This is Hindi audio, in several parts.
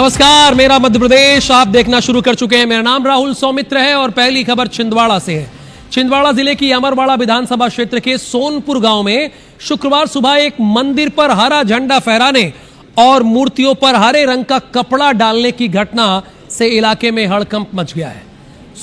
नमस्कार, मेरा मध्य प्रदेश आप देखना शुरू कर चुके हैं। मेरा नाम राहुल सौमित्र है और पहली खबर छिंदवाड़ा से है। छिंदवाड़ा जिले की अमरवाड़ा विधानसभा क्षेत्र के सोनपुर गांव में शुक्रवार सुबह एक मंदिर पर हरा झंडा फहराने और मूर्तियों पर हरे रंग का कपड़ा डालने की घटना से इलाके में हड़कंप मच गया है।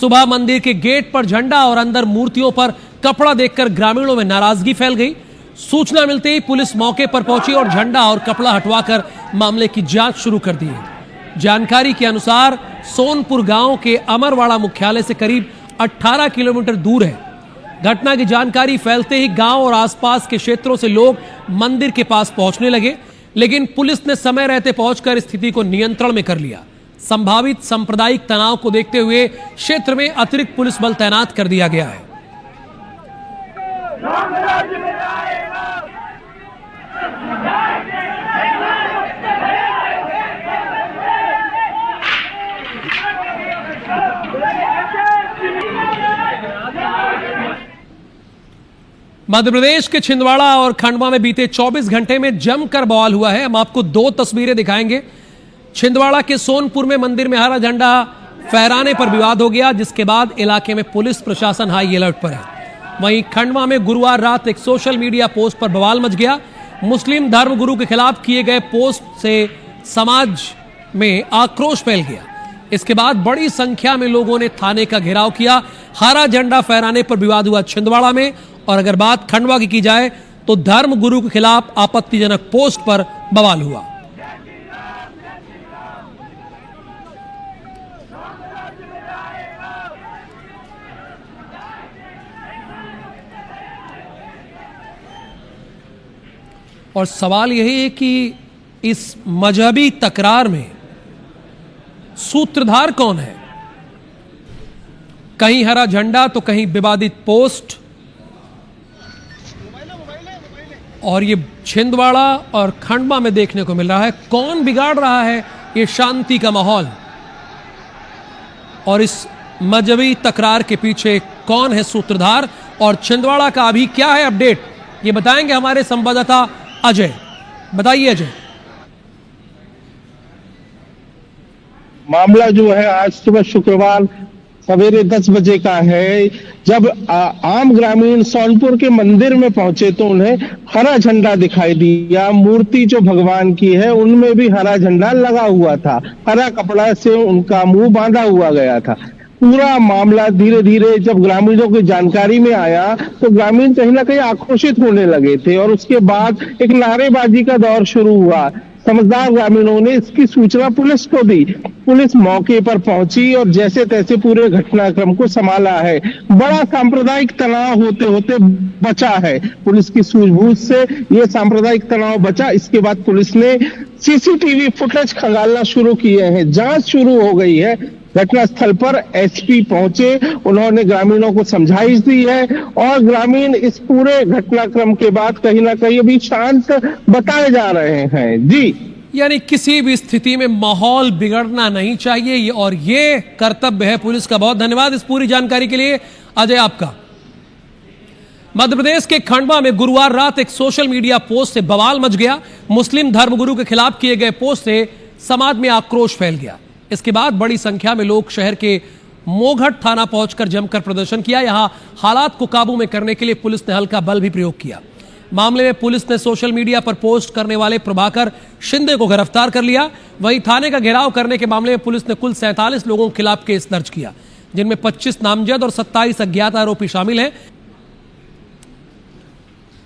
सुबह मंदिर के गेट पर झंडा और अंदर मूर्तियों पर कपड़ा देखकर ग्रामीणों में नाराजगी फैल गई। सूचना मिलते ही पुलिस मौके पर पहुंची और झंडा और कपड़ा हटवाकर मामले की जांच शुरू कर दी है। जानकारी के अनुसार सोनपुर गांव के अमरवाड़ा मुख्यालय से करीब 18 किलोमीटर दूर है। घटना की जानकारी फैलते ही गांव और आसपास के क्षेत्रों से लोग मंदिर के पास पहुंचने लगे, लेकिन पुलिस ने समय रहते पहुंचकर स्थिति को नियंत्रण में कर लिया। संभावित सांप्रदायिक तनाव को देखते हुए क्षेत्र में अतिरिक्त पुलिस बल तैनात कर दिया गया है। मध्य प्रदेश के छिंदवाड़ा और खंडवा में बीते 24 घंटे में जमकर बवाल हुआ है। हम आपको दो तस्वीरें दिखाएंगे। छिंदवाड़ा के सोनपुर में मंदिर में हरा झंडा फहराने पर विवाद हो गया, जिसके बाद इलाके में पुलिस प्रशासन हाई अलर्ट पर है। वहीं खंडवा में गुरुवार रात एक सोशल मीडिया पोस्ट पर बवाल मच गया। मुस्लिम धर्मगुरु के खिलाफ किए गए पोस्ट से समाज में आक्रोश फैल गया। इसके बाद बड़ी संख्या में लोगों ने थाने का घेराव किया। हरा झंडा फहराने पर विवाद हुआ छिंदवाड़ा में, और अगर बात खंडवा की जाए तो धर्म गुरु के खिलाफ आपत्तिजनक पोस्ट पर बवाल हुआ। और सवाल यही है कि इस मजहबी तकरार में सूत्रधार कौन है? कहीं हरा झंडा तो कहीं विवादित पोस्ट, और ये छिंदवाड़ा और खंडवा में देखने को मिल रहा है। कौन बिगाड़ रहा है ये शांति का माहौल, और इस मजहबी तकरार के पीछे कौन है सूत्रधार, और छिंदवाड़ा का अभी क्या है अपडेट, ये बताएंगे हमारे संवाददाता अजय। बताइए अजय। मामला जो है आज सुबह शुक्रवार सवेरे 10 बजे का है, जब आम ग्रामीण सोनपुर के मंदिर में पहुंचे तो उन्हें हरा झंडा दिखाई दिया। मूर्ति जो भगवान की है उनमें भी हरा झंडा लगा हुआ था। हरा कपड़ा से उनका मुंह बांधा हुआ गया था। पूरा मामला धीरे धीरे जब ग्रामीणों की जानकारी में आया तो ग्रामीण कहीं ना कहीं आक्रोशित होने लगे थे, और उसके बाद एक नारेबाजी का दौर शुरू हुआ। समझदार ग्रामीणों ने इसकी सूचना पुलिस को दी। पुलिस मौके पर पहुंची और जैसे तैसे पूरे घटनाक्रम को संभाला है। बड़ा सांप्रदायिक तनाव होते होते बचा है। पुलिस की सूझबूझ से यह सांप्रदायिक तनाव बचा। इसके बाद पुलिस ने सीसीटीवी फुटेज खंगालना शुरू किए हैं। जांच शुरू हो गई है। घटनास्थल पर एसपी पहुंचे, उन्होंने ग्रामीणों को समझाइश दी है, और ग्रामीण इस पूरे घटनाक्रम के बाद कहीं ना कहीं अभी शांत बताए जा रहे हैं। जी, यानी किसी भी स्थिति में माहौल बिगड़ना नहीं चाहिए, और ये कर्तव्य है पुलिस का। बहुत धन्यवाद इस पूरी जानकारी के लिए अजय आपका। मध्य प्रदेश के खंडवा में गुरुवार रात एक सोशल मीडिया पोस्ट से बवाल मच गया। मुस्लिम धर्मगुरु के खिलाफ किए गए पोस्ट से समाज में आक्रोश फैल गया। इसके बाद बड़ी संख्या में लोग शहर के मोघट थाना पहुंचकर जमकर प्रदर्शन किया। यहां हालात को काबू में करने के लिए पुलिस ने हल्का बल भी प्रयोग किया। मामले में पुलिस ने सोशल मीडिया पर पोस्ट करने वाले प्रभाकर शिंदे को गिरफ्तार कर लिया। वहीं थाने का घेराव करने के मामले में पुलिस ने कुल 47 लोगों के खिलाफ केस दर्ज किया, जिनमें 25 नामजद और 27 अज्ञात आरोपी शामिल हैं।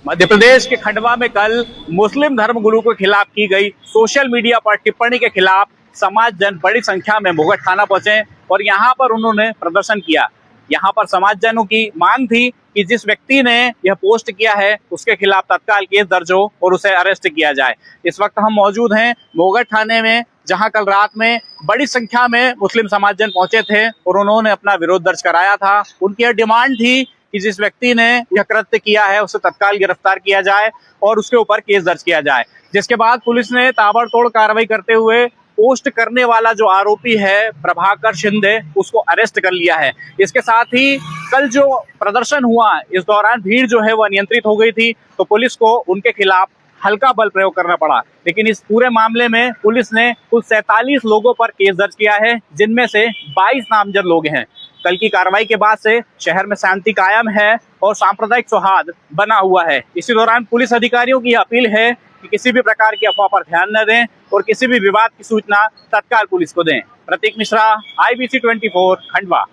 मध्य प्रदेश के खंडवा में कल मुस्लिम धर्मगुरु के खिलाफ की गई सोशल मीडिया पर टिप्पणी के खिलाफ समाज जन बड़ी संख्या में मोघट थाना पहुंचे और यहां पर उन्होंने प्रदर्शन किया। यहां पर समाज जनों की मांग थी कि जिस व्यक्ति ने यह पोस्ट किया है उसके खिलाफ तत्काल केस दर्ज हो और उसे अरेस्ट किया जाए। इस वक्त हम मौजूद हैं मोघट थाने में, जहां कल रात में बड़ी संख्या में मुस्लिम समाजजन पहुंचे थे और उन्होंने अपना विरोध दर्ज कराया था। उनकी यह डिमांड थी कि जिस व्यक्ति ने यह कृत्य किया है उसे तत्काल गिरफ्तार किया जाए और उसके ऊपर केस दर्ज किया जाए। जिसके बाद पुलिस ने ताबड़तोड़ कार्रवाई करते हुए पोस्ट करने वाला जो आरोपी है प्रभाकर शिंदे, उसको अरेस्ट कर लिया है। इसके साथ ही कल जो प्रदर्शन हुआ, इस दौरान भीड़ जो है वह नियंत्रित हो गई थी, तो पुलिस को उनके खिलाफ हल्का बल प्रयोग करना पड़ा। लेकिन इस पूरे मामले में पुलिस ने कुल 47 लोगों पर केस दर्ज किया है, जिनमें से 22 नामजद लोग हैं। कल की कार्रवाई के बाद से शहर में शांति कायम है और सांप्रदायिक सौहार्द बना हुआ है। इसी दौरान पुलिस अधिकारियों की अपील है कि किसी भी प्रकार की अफवाह पर ध्यान न दें और किसी भी विवाद की सूचना तत्काल पुलिस को दें। प्रतीक मिश्रा, IBC 24, खंडवा।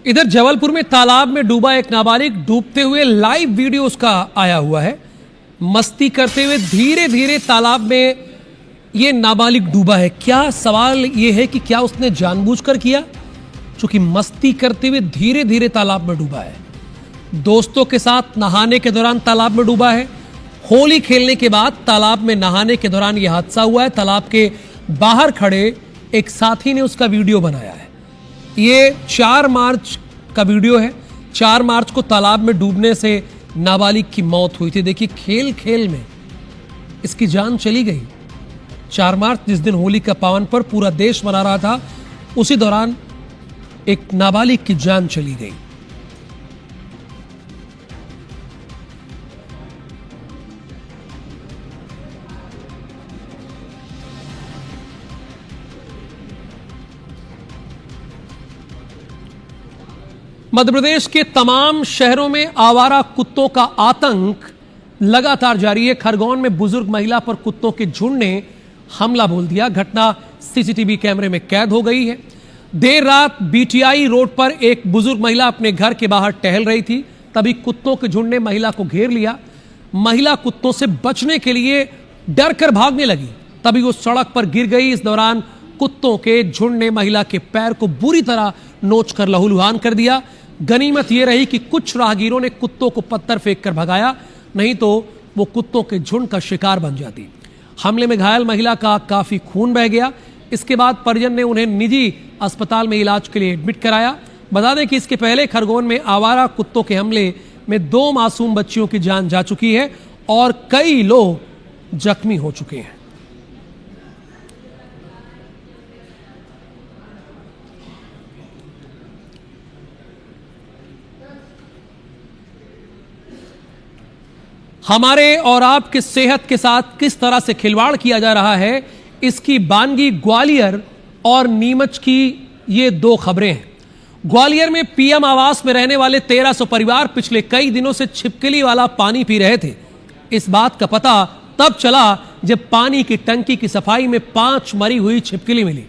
इधर जबलपुर में तालाब में डूबा एक नाबालिग डूबते हुए लाइव वीडियो उसका आया हुआ है। मस्ती करते हुए धीरे धीरे तालाब में ये नाबालिग डूबा है। क्या सवाल ये है कि क्या उसने जानबूझकर किया? चूंकि मस्ती करते हुए धीरे धीरे तालाब में डूबा है। दोस्तों के साथ नहाने के दौरान तालाब में डूबा है। होली खेलने के बाद तालाब में नहाने के दौरान यह हादसा हुआ है। तालाब के बाहर खड़े एक साथी ने उसका वीडियो बनाया है। ये 4 मार्च का वीडियो है। 4 मार्च को तालाब में डूबने से नाबालिग की मौत हुई थी। देखिए, खेल खेल में इसकी जान चली गई। 4 मार्च जिस दिन होली का पावन पर्व पूरा देश मना रहा था, उसी दौरान एक नाबालिग की जान चली गई। मध्य प्रदेश के तमाम शहरों में आवारा कुत्तों का आतंक लगातार जारी है। खरगोन में बुजुर्ग महिला पर कुत्तों के झुंड ने हमला बोल दिया। घटना सीसीटीवी कैमरे में कैद हो गई है। देर रात BTI रोड पर एक बुजुर्ग महिला अपने घर के बाहर टहल रही थी, तभी कुत्तों के झुंड ने महिला को घेर लिया। महिला कुत्तों से बचने के लिए डर कर भागने लगी, तभी वो सड़क पर गिर गई। इस दौरान कुत्तों के झुंड ने महिला के पैर को बुरी तरह नोचकर लहूलुहान कर दिया। गनीमत यह रही कि कुछ राहगीरों ने कुत्तों को पत्थर फेंक कर भगाया, नहीं तो वो कुत्तों के झुंड का शिकार बन जाती। हमले में घायल महिला का काफी खून बह गया। इसके बाद परिजन ने उन्हें निजी अस्पताल में इलाज के लिए एडमिट कराया। बता दें कि इसके पहले खरगोन में आवारा कुत्तों के हमले में 2 मासूम बच्चियों की जान जा चुकी है और कई लोग जख्मी हो चुके हैं। हमारे और आपकी सेहत के साथ किस तरह से खिलवाड़ किया जा रहा है, इसकी बानगी ग्वालियर और नीमच की ये 2 खबरें हैं। ग्वालियर में PM आवास में रहने वाले 1300 परिवार पिछले कई दिनों से छिपकली वाला पानी पी रहे थे। इस बात का पता तब चला जब पानी की टंकी की सफाई में 5 मरी हुई छिपकली मिली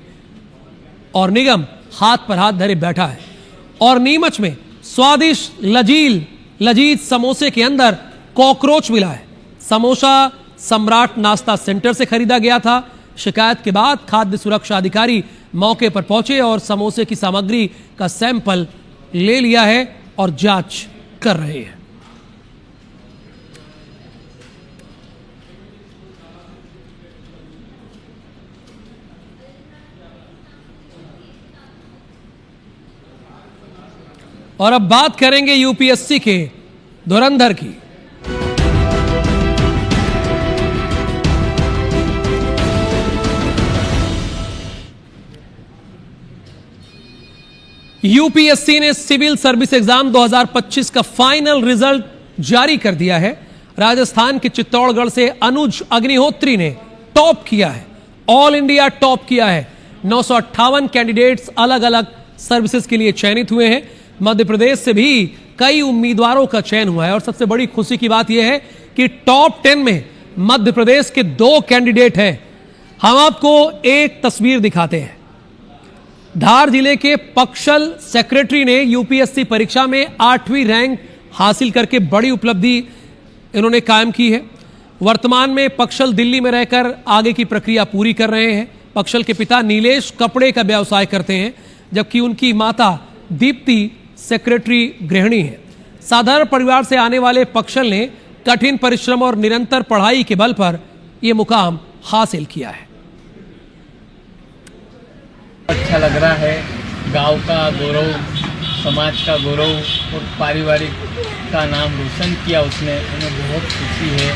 और निगम हाथ पर हाथ धरे बैठा है। और नीमच में स्वादिष्ट लजीज समोसे के अंदर कॉकरोच मिला है। समोसा सम्राट नाश्ता सेंटर से खरीदा गया था। शिकायत के बाद खाद्य सुरक्षा अधिकारी मौके पर पहुंचे और समोसे की सामग्री का सैंपल ले लिया है और जांच कर रहे हैं। और अब बात करेंगे UPSC के धुरंधर की। UPSC ने सिविल सर्विस एग्जाम 2025 का फाइनल रिजल्ट जारी कर दिया है। राजस्थान के चित्तौड़गढ़ से अनुज अग्निहोत्री ने टॉप किया है, ऑल इंडिया टॉप किया है। 958 कैंडिडेट्स अलग अलग सर्विसेज के लिए चयनित हुए हैं। मध्य प्रदेश से भी कई उम्मीदवारों का चयन हुआ है और सबसे बड़ी खुशी की बात यह है कि टॉप 10 में मध्य प्रदेश के 2 कैंडिडेट हैं। हम आपको एक तस्वीर दिखाते हैं। धार जिले के पक्षल सेक्रेटरी ने UPSC परीक्षा में 8वीं रैंक हासिल करके बड़ी उपलब्धि इन्होंने कायम की है। वर्तमान में पक्षल दिल्ली में रहकर आगे की प्रक्रिया पूरी कर रहे हैं। पक्षल के पिता नीलेश कपड़े का व्यवसाय करते हैं, जबकि उनकी माता दीप्ति सेक्रेटरी गृहिणी है। साधारण परिवार से आने वाले पक्षल ने कठिन परिश्रम और निरंतर पढ़ाई के बल पर यह मुकाम हासिल किया है। अच्छा लग रहा है। गांव का गौरव, समाज का गौरव और पारिवारिक का नाम रोशन किया उसने, उन्हें बहुत खुशी है।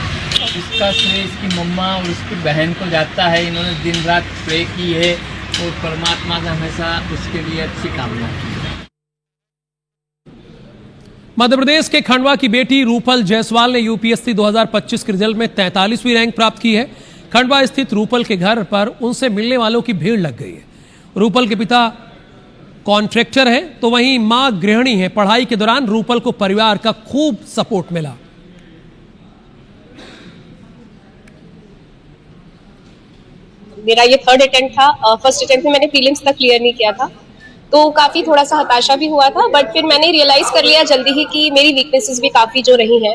इसका श्रेय इसकी मम्मा और उसकी बहन को जाता है। इन्होंने दिन रात प्रे की है और परमात्मा से हमेशा उसके लिए अच्छी कामना की है। मध्य प्रदेश के खंडवा की बेटी रूपल जायसवाल ने यूपीएससी 2025 के रिजल्ट में 43वीं रैंक प्राप्त की है। खंडवा स्थित रूपल के घर पर उनसे मिलने वालों की भीड़ लग गई है। रूपल के पिता कॉन्ट्रैक्टर है तो वहीं मां गृहिणी है। पढ़ाई के दौरान रूपल को परिवार का खूब सपोर्ट मिला। मेरा ये थर्ड अटेम्प्ट था। फर्स्ट अटेम्प्ट में मैंने प्रीलिम्स तक क्लियर नहीं किया था, तो काफ़ी थोड़ा सा हताशा भी हुआ था, बट फिर मैंने रियलाइज़ कर लिया जल्दी ही कि मेरी वीकनेसेस भी काफ़ी जो रही हैं,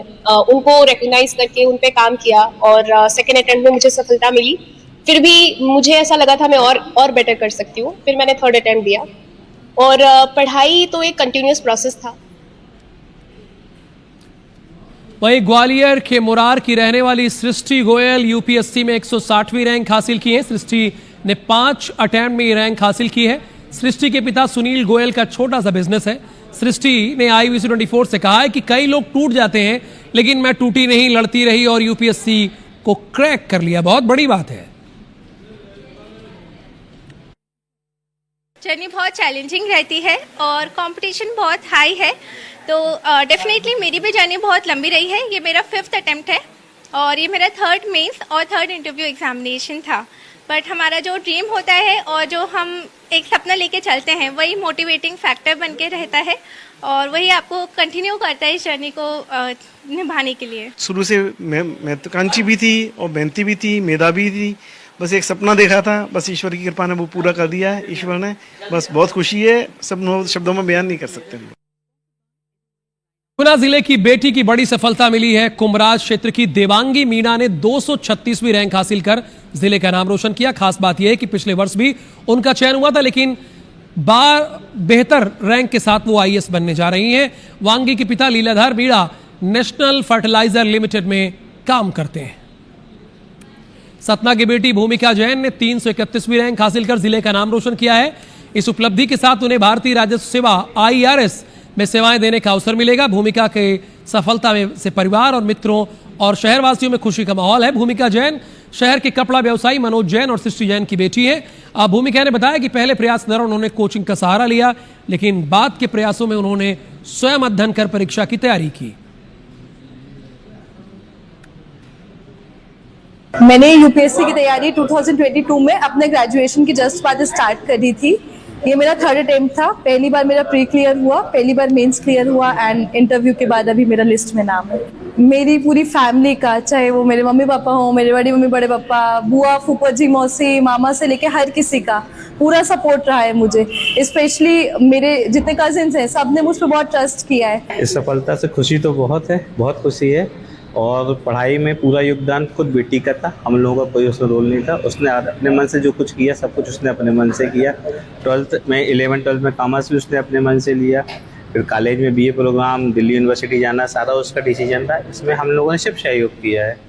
उनको रिकग्नाइज करके उन पे काम किया और सेकेंड अटेम्प्ट में मुझे सफलता मिली। फिर भी मुझे ऐसा लगा था मैं और बेटर कर सकती हूँ। फिर मैंने थर्ड अटेम्प्ट दिया और पढ़ाई तो एक कंटिन्यूस प्रोसेस था। वहीं ग्वालियर के मुरार की रहने वाली सृष्टि गोयल यूपीएससी में 160वीं रैंक हासिल की है। सृष्टि ने 5 अटेम्प्ट में ये रैंक हासिल की है। सृष्टि के पिता सुनील गोयल का छोटा सा बिजनेस है। सृष्टि ने IBC 24 से कहा है कि कई लोग टूट जाते हैं, लेकिन मैं टूटी नहीं, लड़ती रही और यूपीएससी को क्रैक कर लिया। बहुत बड़ी बात है। जर्नी बहुत चैलेंजिंग रहती है और कंपटीशन बहुत हाई है, तो डेफिनेटली मेरी भी जर्नी बहुत लंबी रही है। ये मेरा 5th अटेम्प्ट है और ये मेरा 3rd मेंस और 3rd इंटरव्यू एग्जामिनेशन था। बट हमारा जो ड्रीम होता है और जो हम एक सपना लेके चलते हैं, वही मोटिवेटिंग फैक्टर बन के रहता है और वही आपको कंटिन्यू करता है इस जर्नी को निभाने के लिए। शुरू से मैं महत्वाकांक्षी भी थी और मेहनती भी थी, मेधावी थी। बस एक सपना देखा था, बस ईश्वर की कृपा ने वो पूरा कर दिया है। ईश्वर ने, बस बहुत खुशी है, सब शब्दों में बयान नहीं कर सकते। गुना जिले की बेटी की बड़ी सफलता मिली है। कुमराज क्षेत्र की देवांगी मीणा ने 236वीं रैंक हासिल कर जिले का नाम रोशन किया। खास बात यह है कि पिछले वर्ष भी उनका चयन हुआ था, लेकिन बेहतर रैंक के साथ वो IAS बनने जा रही हैं। वांगी के पिता Liladhar Meena National Fertilizer Limited में काम करते हैं। सतना की बेटी भूमिका जैन ने 331वीं रैंक हासिल कर जिले का नाम रोशन किया है। इस उपलब्धि के साथ उन्हें भारतीय राजस्व सेवा IRS में सेवाएं देने का अवसर मिलेगा। भूमिका के सफलता में से परिवार और मित्रों और शहरवासियों में खुशी का माहौल है। भूमिका जैन शहर के कपड़ा व्यवसायी मनोज जैन और सृष्टि जैन की बेटी है। भूमिका ने बताया कि पहले प्रयास के दौरान उन्होंने कोचिंग का सहारा लिया, लेकिन बाद के प्रयासों में उन्होंने स्वयं अध्ययन कर परीक्षा की तैयारी की। मैंने यूपीएससी की तैयारी 2022 में अपने ग्रेजुएशन की जस्ट बाद स्टार्ट करी थी। ये मेरा 3rd अटेम्प्ट था। पहली बार मेरा प्री क्लियर हुआ, पहली बार मेंस क्लियर हुआ एंड इंटरव्यू के बाद अभी मेरा लिस्ट में नाम है। मेरी पूरी फैमिली का, चाहे वो मेरे मम्मी पापा हो, मेरे बड़ी मम्मी बड़े पापा, बुआ फूफा जी मौसी मामा से लेके हर किसी का पूरा सपोर्ट रहा है मुझे। स्पेशली मेरे जितने कजिन्स हैं, सब ने मुझ पर बहुत ट्रस्ट किया है। इस सफलता से खुशी तो बहुत है, बहुत खुशी है। और पढ़ाई में पूरा योगदान खुद बेटी का था, हम लोगों का कोई उसमें रोल नहीं था। उसने अपने मन से जो कुछ किया, सब कुछ उसने अपने मन से किया। 11th-12th में कॉमर्स भी उसने अपने मन से लिया। फिर कॉलेज में BA प्रोग्राम, दिल्ली यूनिवर्सिटी जाना, सारा उसका डिसीजन था। इसमें हम लोगों ने सिर्फ सहयोग किया है।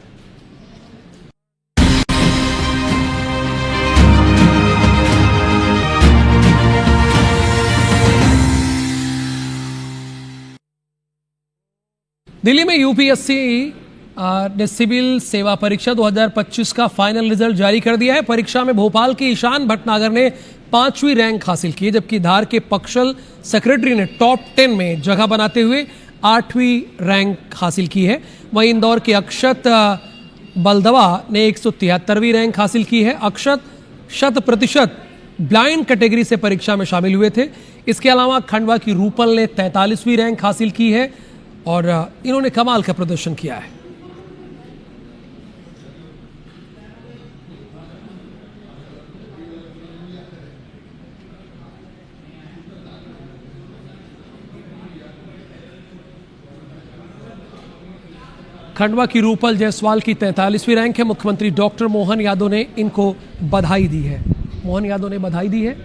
दिल्ली में यूपीएससी ने सिविल सेवा परीक्षा 2025 का फाइनल रिजल्ट जारी कर दिया है। परीक्षा में भोपाल के ईशान भटनागर ने 5वीं रैंक हासिल की, जबकि धार के पक्षल सेक्रेटरी ने टॉप 10 में जगह बनाते हुए 8वीं रैंक हासिल की है। वहीं इंदौर के अक्षत बलदवा ने 173वीं रैंक हासिल की है। अक्षत 100% ब्लाइंड कैटेगरी से परीक्षा में शामिल हुए थे। इसके अलावा खंडवा की रूपल ने 43वीं रैंक हासिल की है और इन्होंने कमाल का प्रदर्शन किया है। खंडवा की रूपल जायसवाल की 43वीं रैंक है। मुख्यमंत्री डॉक्टर मोहन यादव ने इनको बधाई दी है। मोहन यादव ने बधाई दी है।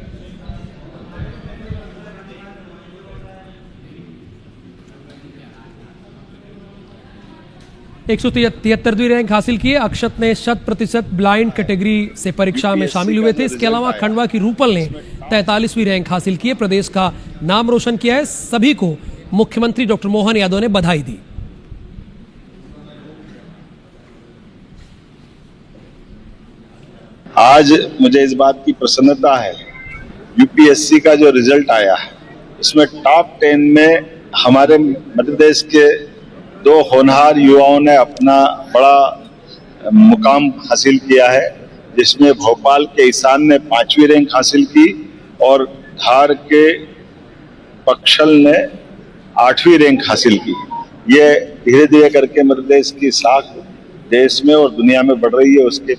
एक 173वीं रैंक हासिल की है। अक्षत ने 100% ब्लाइंड कैटेगरी से परीक्षा में शामिल हुए थे। इसके अलावा खंडवा की रूपल ने 43वीं रैंक हासिल की है। प्रदेश का नाम रोशन किया है। सभी को मुख्यमंत्री डॉक्टर मोहन यादव ने बधाई दी। आज मुझे इस बात की प्रसन्नता है, यूपीएससी का जो रिजल्ट आया है उसमें टॉप 10 में हमारे मध्य प्रदेश के दो होनहार युवाओं ने अपना बड़ा मुकाम हासिल किया है, जिसमें भोपाल के ईशान ने 5वीं रैंक हासिल की और धार के पक्षल ने 8वीं रैंक हासिल की। ये धीरे धीरे करके मध्य प्रदेश की साख देश में और दुनिया में बढ़ रही है, उसके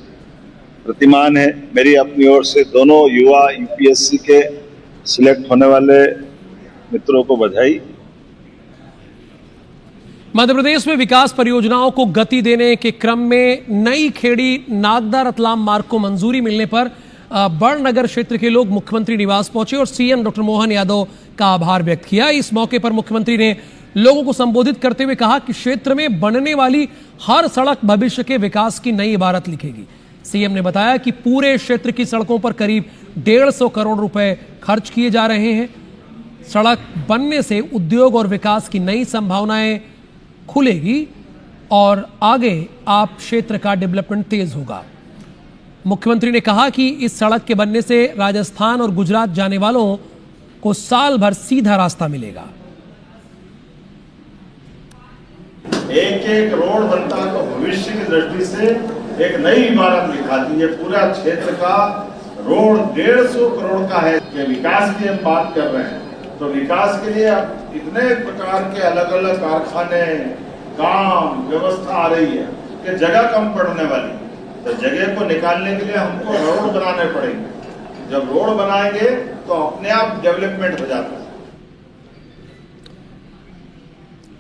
प्रतिमान है। मेरी अपनी ओर से दोनों युवा यूपीएससी के सिलेक्ट होने वाले मित्रों को बधाई। मध्य प्रदेश में विकास परियोजनाओं को गति देने के क्रम में नई खेड़ी नागदा रतलाम मार्ग को मंजूरी मिलने पर बड़नगर क्षेत्र के लोग मुख्यमंत्री निवास पहुंचे और सीएम डॉक्टर मोहन यादव का आभार व्यक्त किया। इस मौके पर मुख्यमंत्री ने लोगों को संबोधित करते हुए कहा कि क्षेत्र में बनने वाली हर सड़क भविष्य के विकास की नई इबारत लिखेगी। सीएम ने बताया कि पूरे क्षेत्र की सड़कों पर करीब 150 करोड़ रुपए खर्च किए जा रहे हैं। सड़क बनने से उद्योग और विकास की नई संभावनाएं खुलेगी और आगे आप क्षेत्र का डेवलपमेंट तेज होगा। मुख्यमंत्री ने कहा कि इस सड़क के बनने से राजस्थान और गुजरात जाने वालों को साल भर सीधा रास्ता मिलेगा। एक एक रोड बनता है तो भविष्य की दृष्टि से एक नई इमारत दिखाती है। पूरा क्षेत्र का रोड 150 करोड़ का है। कि विकास की हम बात कर रहे हैं तो विकास के लिए अब इतने प्रकार के अलग अलग कारखाने, काम, व्यवस्था आ रही है कि जगह कम पड़ने वाली। तो जगह को निकालने के लिए हमको रोड बनाने पड़ेंगे। जब रोड बनाएंगे तो अपने आप डेवलपमेंट हो जाता है।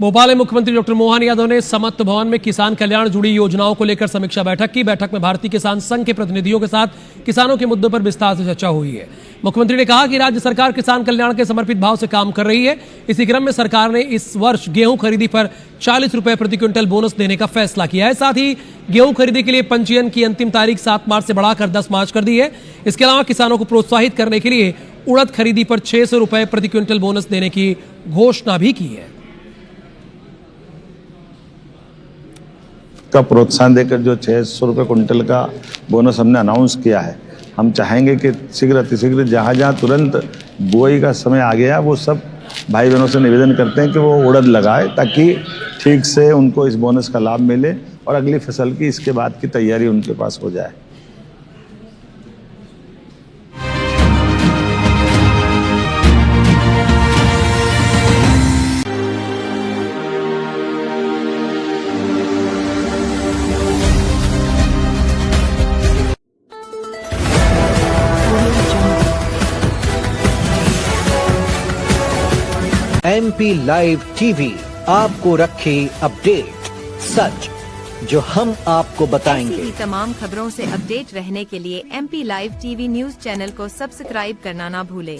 भोपाल में मुख्यमंत्री डॉक्टर मोहन यादव ने समत्त भवन में किसान कल्याण जुड़ी योजनाओं को लेकर समीक्षा बैठक की। बैठक में भारतीय किसान संघ के प्रतिनिधियों के साथ किसानों के मुद्दों पर विस्तार से चर्चा हुई है। मुख्यमंत्री ने कहा कि राज्य सरकार किसान कल्याण के समर्पित भाव से काम कर रही है। इसी क्रम में सरकार ने इस वर्ष गेहूं खरीदी पर 40 रुपए प्रति क्विंटल बोनस देने का फैसला किया है। साथ ही गेहूं खरीदी के लिए पंजीयन की अंतिम तारीख 7 मार्च से बढ़ाकर 10 मार्च कर दी है। इसके अलावा किसानों को प्रोत्साहित करने के लिए उड़द खरीदी पर 600 रुपए प्रति क्विंटल बोनस देने की घोषणा भी की है। का प्रोत्साहन देकर जो 600 रुपये कुंटल का बोनस हमने अनाउंस किया है, हम चाहेंगे कि शीघ्र अतिशीघ्र जहाँ जहाँ तुरंत बुआई का समय आ गया वो सब भाई बहनों से निवेदन करते हैं कि वो उड़द लगाए ताकि ठीक से उनको इस बोनस का लाभ मिले और अगली फसल की इसके बाद की तैयारी उनके पास हो जाए। MP लाइव टीवी आपको रखे अपडेट। सच जो हम आपको बताएंगे। ऐसी ही तमाम खबरों से अपडेट रहने के लिए MP live TV news channel को सब्सक्राइब करना ना भूले।